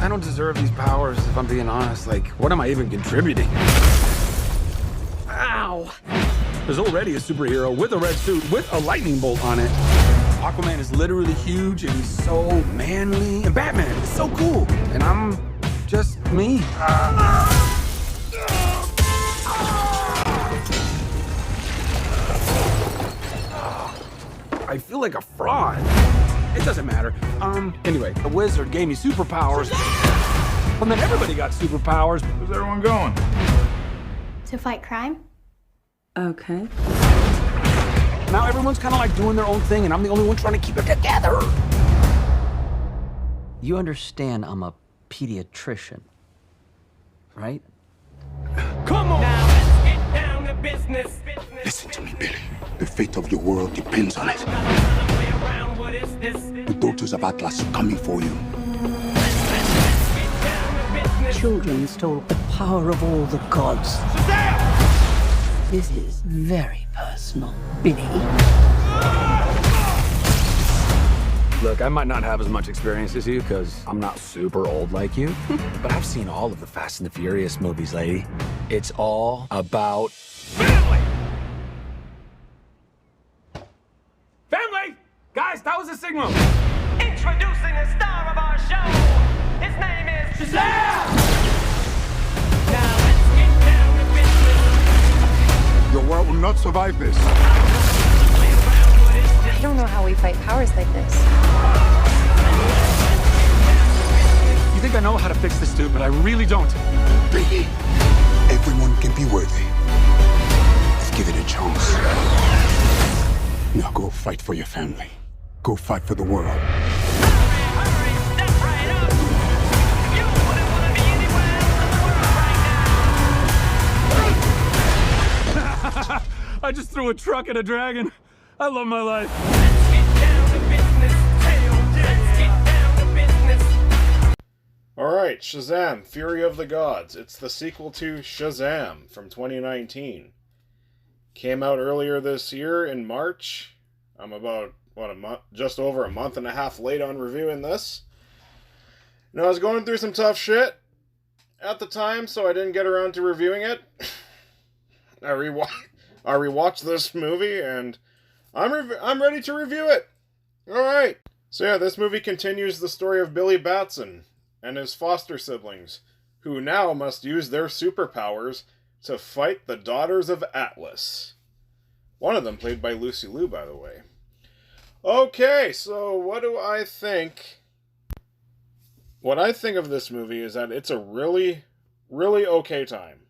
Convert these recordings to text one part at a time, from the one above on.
I don't deserve these powers, if I'm being honest. Like, what am I even contributing? Ow! There's already a superhero with a red suit with a lightning bolt on it. Aquaman is literally huge and he's so manly. And Batman is so cool. And I'm just me. I feel like a fraud. It doesn't matter. Anyway, the wizard gave me superpowers. Well, then everybody got superpowers. Where's everyone going? To fight crime? Okay. Now everyone's kind of like doing their own thing, and I'm the only one trying to keep it together. You understand I'm a pediatrician, right? Come on! Now let's get down to business. Listen to me, Billy. The fate of your world depends on it. The daughters of Atlas are coming for you. Children stole the power of all the gods. Shazam! This is very personal, Billy. Look, I might not have as much experience as you, because I'm not super old like you. But I've seen all of the Fast and the Furious movies, lady. It's all about family! Family! Guys, that was a signal! Introducing the star of our show. His name is Shazam! Now let's get down to business. Your world will not survive this. I don't know how we fight powers like this. You think I know how to fix this dude, but I really don't. Billy, everyone can be worthy. Let's give it a chance. Now go fight for your family. Go fight for the world. Hurry, step right up. You wouldn't want to be anywhere else in the world right now. I just threw a truck at a dragon. I love my life. Let's get down to business. Let's get down to business. Alright, Shazam, Fury of the Gods. It's the sequel to Shazam from 2019. Came out earlier this year in March. I'm about, a month, just over a month and a half late on reviewing this. Now, I was going through some tough shit at the time, so I didn't get around to reviewing it. I rewatched this movie, and I'm ready to review it. Alright. So yeah, this movie continues the story of Billy Batson and his foster siblings, who now must use their superpowers to fight the Daughters of Atlas. One of them played by Lucy Liu, by the way. Okay, so what do I think? What I think of this movie is that it's a really, really okay time.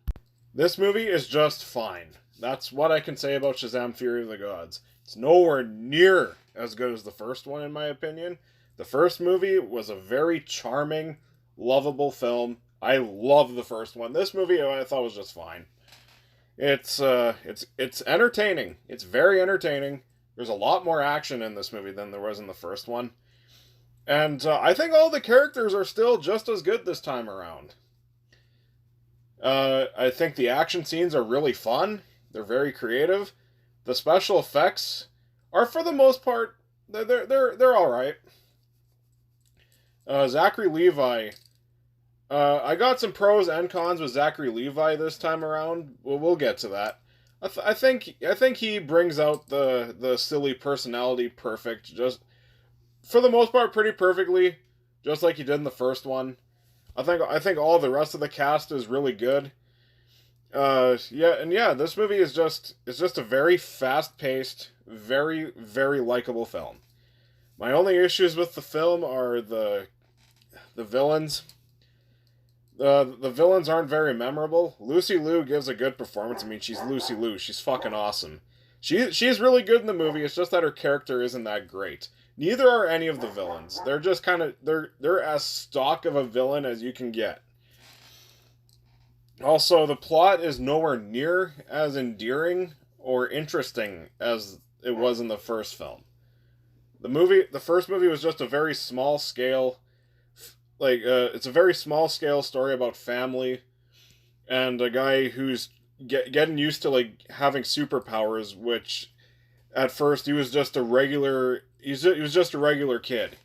This movie is just fine. That's what I can say about Shazam! Fury of the Gods. It's nowhere near as good as the first one, in my opinion. The first movie was a very charming, lovable film. I love the first one. This movie I thought was just fine. It's entertaining. It's very entertaining. There's a lot more action in this movie than there was in the first one. And I think all the characters are still just as good this time around. I think the action scenes are really fun. They're very creative. The special effects are, for the most part, they're all right. Zachary Levi. I got some pros and cons with Zachary Levi this time around. Well, we'll get to that. I think he brings out the silly personality perfect, just for the most part, pretty perfectly, just like he did in the first one. I think all the rest of the cast is really good. This movie is just a very fast-paced, very, very likable film. My only issues with the film are the villains. The villains aren't very memorable. Lucy Liu gives a good performance. I mean, she's Lucy Liu. She's fucking awesome. She's really good in the movie. It's just that her character isn't that great. Neither are any of the villains. They're just kind of they're as stock of a villain as you can get. Also, the plot is nowhere near as endearing or interesting as it was in the first film. The first movie was just a very small scale, it's a very small scale story about family and a guy who's getting used to having superpowers, which at first he was just a regular kid.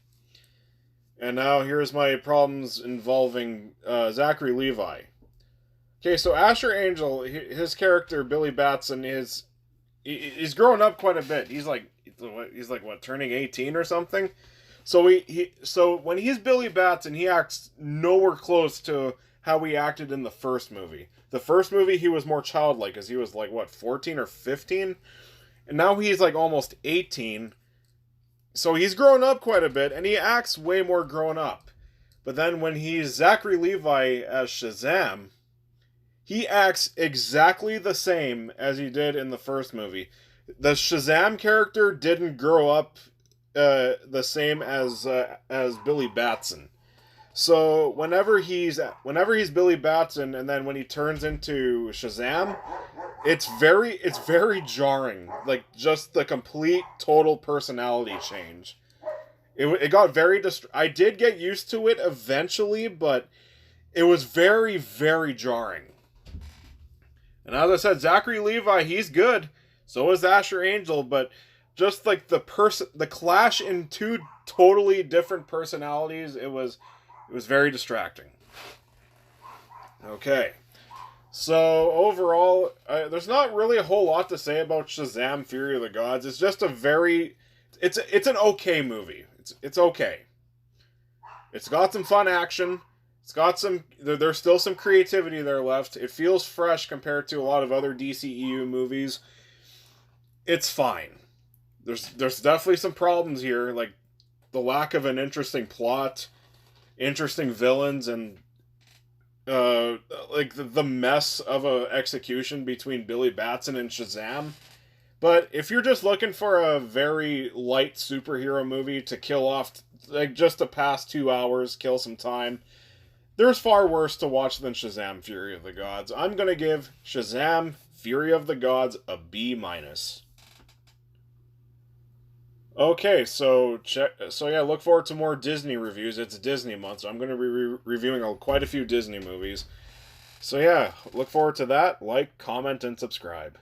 And now here's my problems involving Zachary Levi. Okay, so Asher Angel, his character Billy Batson he's grown up quite a bit. He's like what, turning 18 or something. So when he's Billy Batson, he acts nowhere close to how he acted in the first movie. The first movie he was more childlike, as he was like what, 14 or 15, and now he's like almost 18. So he's grown up quite a bit, and he acts way more grown up. But then when he's Zachary Levi as Shazam, he acts exactly the same as he did in the first movie. The Shazam character didn't grow up the same as Billy Batson. So whenever he's Billy Batson, and then when he turns into Shazam, it's very jarring. Like, just the complete total personality change. It got very I did get used to it eventually, but it was very, very jarring. And as I said, Zachary Levi, he's good. So is Asher Angel, but just like the clash in two totally different personalities, it was very distracting. Okay. So overall, there's not really a whole lot to say about Shazam: Fury of the Gods. It's just it's an okay movie. It's okay. It's got some fun action. It's got there's still some creativity there left. It feels fresh compared to a lot of other DCEU movies. It's fine. There's definitely some problems here, like the lack of an interesting plot, interesting villains, and like the mess of a execution between Billy Batson and Shazam. But if you're just looking for a very light superhero movie to kill off, like just to pass 2 hours, kill some time, there's far worse to watch than Shazam: Fury of the Gods. I'm gonna give Shazam: Fury of the Gods a B-. Okay, so yeah, look forward to more Disney reviews. It's Disney month, so I'm going to be reviewing quite a few Disney movies. So yeah, look forward to that. Like, comment, and subscribe.